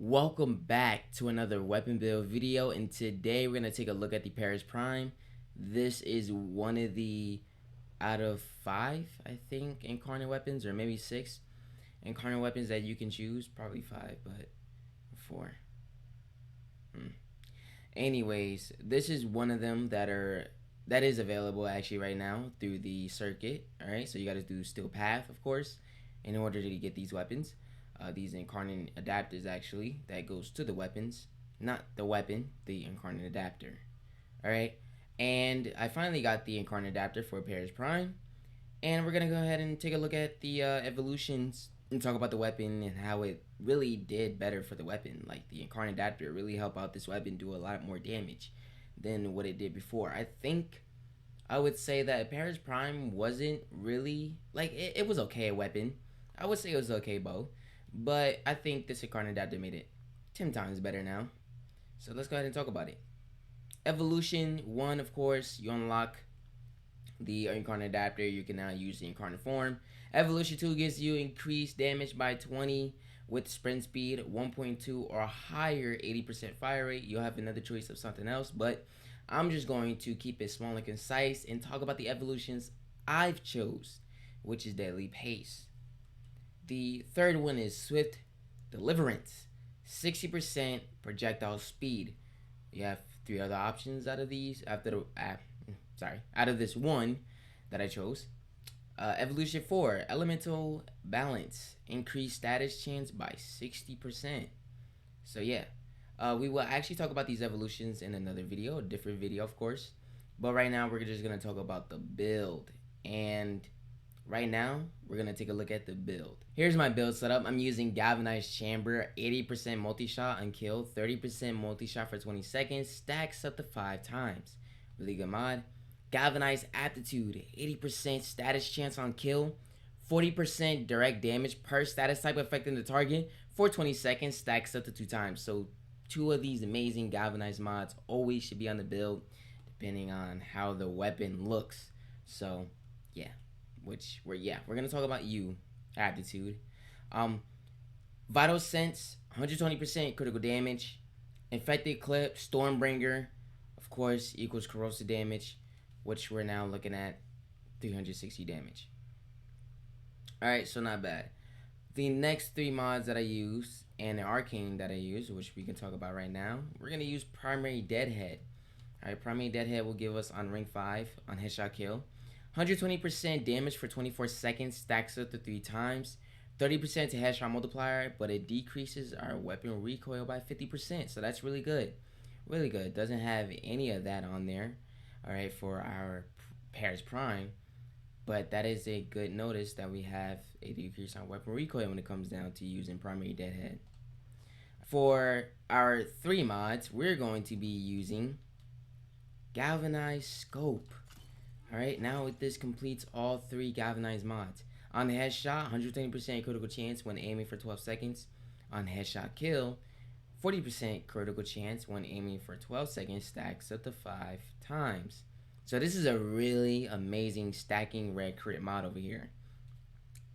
Welcome back to another weapon build video, and today we're going to take a look at the Paris Prime. This is one of the out of 5, I think, incarnate weapons, or maybe 6 incarnate weapons that you can choose. Probably 5, but 4. Anyways, this is one of them that is available actually right now through the circuit. Alright, so you got to do Steel Path, of course, in order to get these weapons. These incarnate adapters actually that goes to the weapons, not the weapon, the incarnate adapter. Alright, and I finally got the incarnate adapter for Paris Prime, and we're gonna go ahead and take a look at the evolutions and talk about the weapon and how it really did better for the weapon. Like, the incarnate adapter really helped out this weapon do a lot more damage than what it did before. I think I would say that Paris Prime wasn't really, like, it was okay a weapon. I would say it was okay bow. But I think this incarnate adapter made it 10 times better now. So let's go ahead and talk about it. Evolution 1, of course, you unlock the incarnate adapter. You can now use the incarnate form. Evolution 2 gives you increased damage by 20 with sprint speed, 1.2 or higher 80% fire rate. You'll have another choice of something else, but I'm just going to keep it small and concise and talk about the evolutions I've chose, which is Deadly Pace. The third one is Swift Deliverance, 60% projectile speed. You have 3 other options out of these. Out of this one that I chose. Evolution 4, Elemental Balance, increased status chance by 60%. So yeah, we will actually talk about these evolutions in another video, a different video, of course. But right now, we're just gonna talk about the build. And right now, we're going to take a look at the build. Here's my build setup. I'm using Galvanized Chamber, 80% multi-shot on kill, 30% multi-shot for 20 seconds, stacks up to 5 times. Really good mod. Galvanized Aptitude, 80% status chance on kill, 40% direct damage per status type affecting the target for 20 seconds, stacks up to 2 times. So 2 of these amazing Galvanized mods always should be on the build, depending on how the weapon looks. So yeah. We're gonna talk about Aptitude. Vital Sense, 120% critical damage. Infected Clip, Stormbringer, of course, equals corrosive damage, which we're now looking at 360 damage. Alright, so not bad. The next 3 mods that I use and the arcane that I use, which we can talk about right now, we're gonna use Primary Deadhead. Alright, Primary Deadhead will give us on rank 5 on headshot kill 120% damage for 24 seconds, stacks up to 3 times, 30% to headshot multiplier, but it decreases our weapon recoil by 50%. So that's really good. Really good. Doesn't have any of that on there, alright, for our Paris Prime. But that is a good notice that we have a decrease on weapon recoil when it comes down to using Primary Deadhead. For our 3 mods, we're going to be using Galvanized Scope. Alright, now this completes all 3 Galvanized mods. On the headshot, 120% critical chance when aiming for 12 seconds. On headshot kill, 40% critical chance when aiming for 12 seconds, stacks up to 5 times. So this is a really amazing stacking red crit mod over here,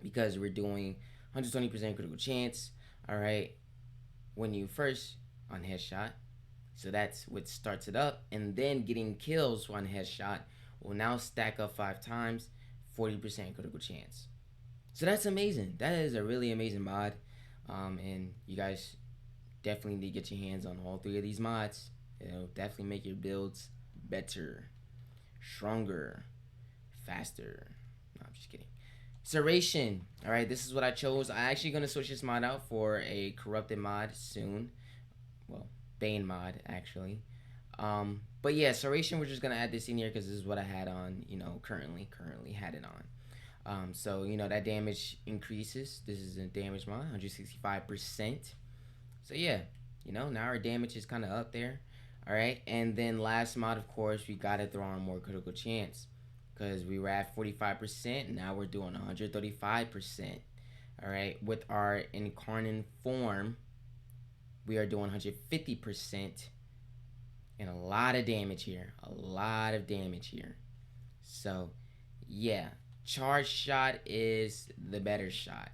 because we're doing 120% critical chance, alright, when you first on headshot. So that's what starts it up, and then getting kills on headshot will now stack up 5 times, 40% critical chance. So that's amazing. That is a really amazing mod. And you guys definitely need to get your hands on all 3 of these mods. It'll definitely make your builds better, stronger, faster. No, I'm just kidding. Serration. Alright, this is what I chose. I'm actually going to switch this mod out for a corrupted mod soon. Well, Bane mod, actually. But yeah, Serration, we're just gonna add this in here because this is what I had on, currently had it on. So, that damage increases. This is a damage mod, 165%. So yeah, now our damage is kind of up there. Alright, and then last mod, of course, we gotta throw on more critical chance, because we were at 45%, now we're doing 135%. Alright, with our Incarnon form, we are doing 150%. And a lot of damage here. So, yeah. Charge shot is the better shot.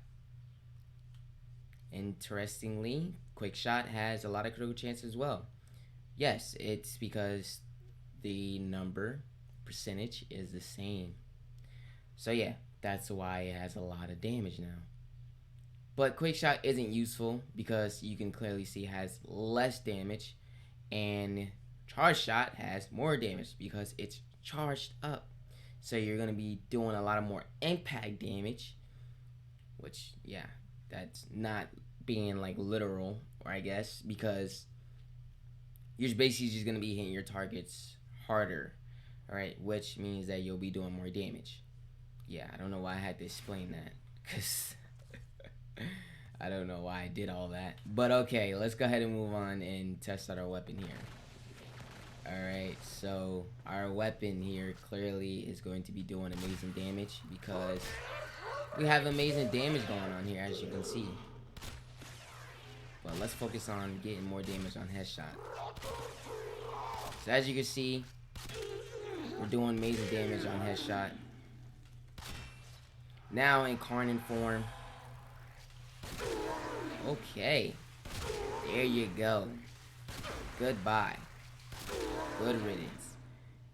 Interestingly, Quick Shot has a lot of critical chance as well. Yes, it's because the number percentage is the same. So yeah, that's why it has a lot of damage now. But Quick Shot isn't useful because you can clearly see it has less damage, and Charge Shot has more damage because it's charged up. So you're going to be doing a lot of more impact damage, which, yeah, that's not being like literal, or I guess, because you're basically just going to be hitting your targets harder, alright, which means that you'll be doing more damage. Yeah, I don't know why I had to explain that, because I don't know why I did all that. But okay, let's go ahead and move on and test out our weapon here. Alright, so our weapon here clearly is going to be doing amazing damage because we have amazing damage going on here, as you can see. But let's focus on getting more damage on headshot. So as you can see, we're doing amazing damage on headshot. Now Incarnon form. Okay, there you go. Goodbye. Good riddance.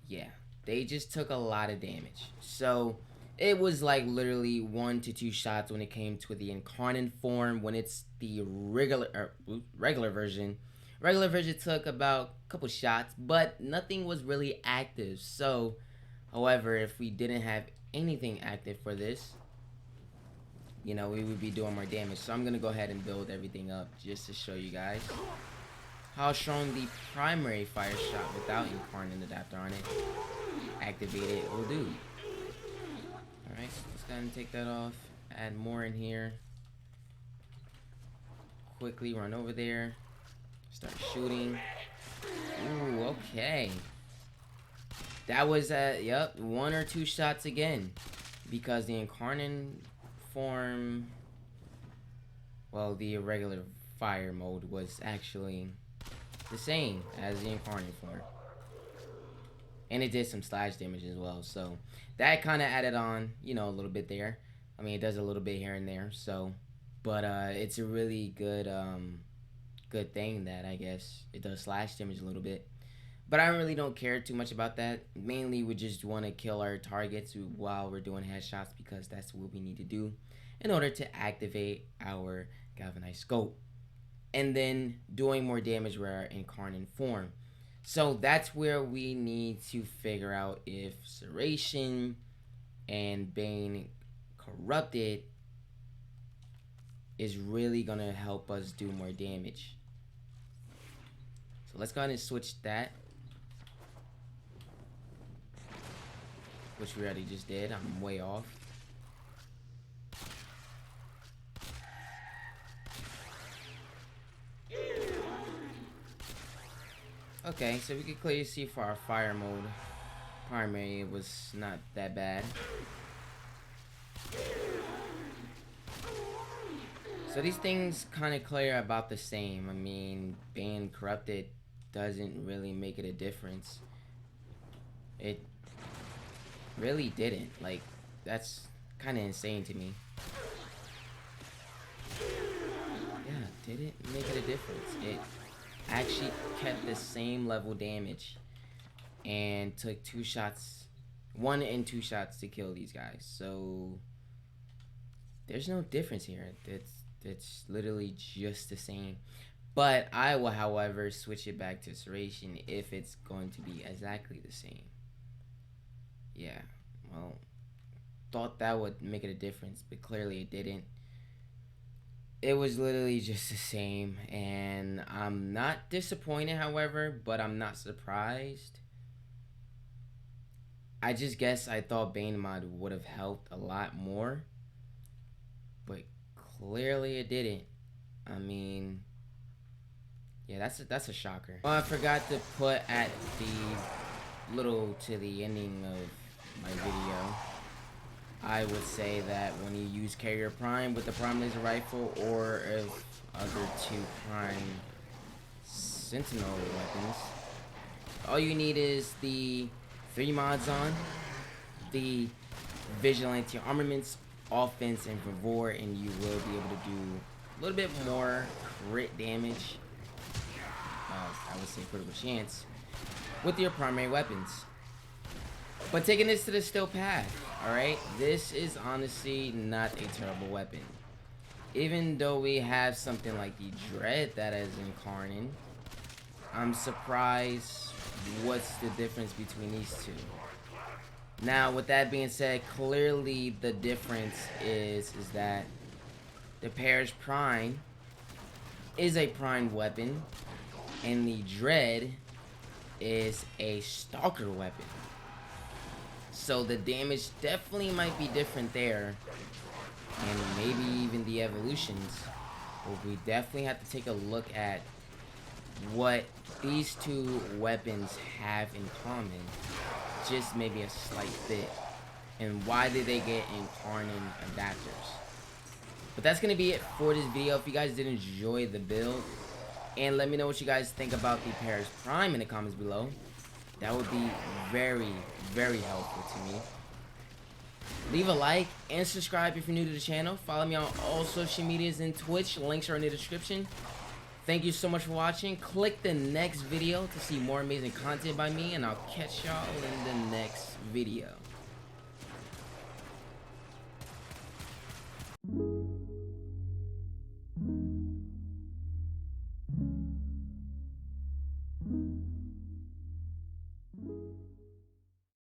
Yeah, they just took a lot of damage. So it was like literally 1 to 2 shots when it came to the Incarnon form. When it's the regular version took about a couple shots, but nothing was really active. So, however, if we didn't have anything active for this, you know, we would be doing more damage. So I'm gonna go ahead and build everything up just to show you guys how strong the primary fire shot without Incarnon adapter on it activated will do. Alright, let's go ahead and take that off. Add more in here. Quickly run over there. Start shooting. Ooh, okay. That was, yep, 1 or 2 shots again. Because the Incarnon form, well, the regular fire mode was actually the same as the Incarnon form, and it did some slash damage as well, so that kind of added on, you know, a little bit there. I mean, it does a little bit here and there, so, but it's a really good good thing that I guess it does slash damage a little bit. But I really don't care too much about that. Mainly we just want to kill our targets while we're doing headshots, because that's what we need to do in order to activate our galvanized scope, and then doing more damage with our Incarnon form. So that's where we need to figure out if Serration and Bane Corrupted is really gonna help us do more damage. So let's go ahead and switch that, which we already just did. I'm way off. Okay, so we can clearly see for our fire mode primary, it was not that bad. So these things kind of clear about the same. I mean, being corrupted doesn't really make it a difference. It really didn't. Like, that's kind of insane to me. Yeah, didn't make it a difference. It actually kept the same level damage and took 2 shots, 1 and 2 shots to kill these guys. So there's no difference here. It's literally just the same. But I will, however, switch it back to Serration if it's going to be exactly the same. Yeah, well, thought that would make it a difference, but clearly it didn't. It was literally just the same, and I'm not disappointed, however, but I'm not surprised. I just guess I thought Bane mod would have helped a lot more, but clearly it didn't. I mean, yeah, that's a shocker. Well, I forgot to put at the little to the ending of my video, I would say that when you use Carrier Prime with the Prime Laser Rifle, or if other 2 Prime Sentinel weapons, all you need is the 3 mods on, the Vigilante Armaments, Offense, and Bravura, and you will be able to do a little bit more crit damage. I would say critical chance with your primary weapons. But taking this to the still path, alright? This is honestly not a terrible weapon. Even though we have something like the Dread that is Incarnon, I'm surprised what's the difference between these two. Now, with that being said, clearly the difference is that the Parish Prime is a primed weapon, and the Dread is a Stalker weapon. So the damage definitely might be different there, and maybe even the evolutions. But we definitely have to take a look at what these two weapons have in common, just maybe a slight bit, and why did they get Incarnon adapters. But that's gonna be it for this video. If you guys did enjoy the build, and let me know what you guys think about the Parish Prime in the comments below. That would be very, very helpful to me. Leave a like and subscribe if you're new to the channel. Follow me on all social medias and Twitch. Links are in the description. Thank you so much for watching. Click the next video to see more amazing content by me, and I'll catch y'all in the next video.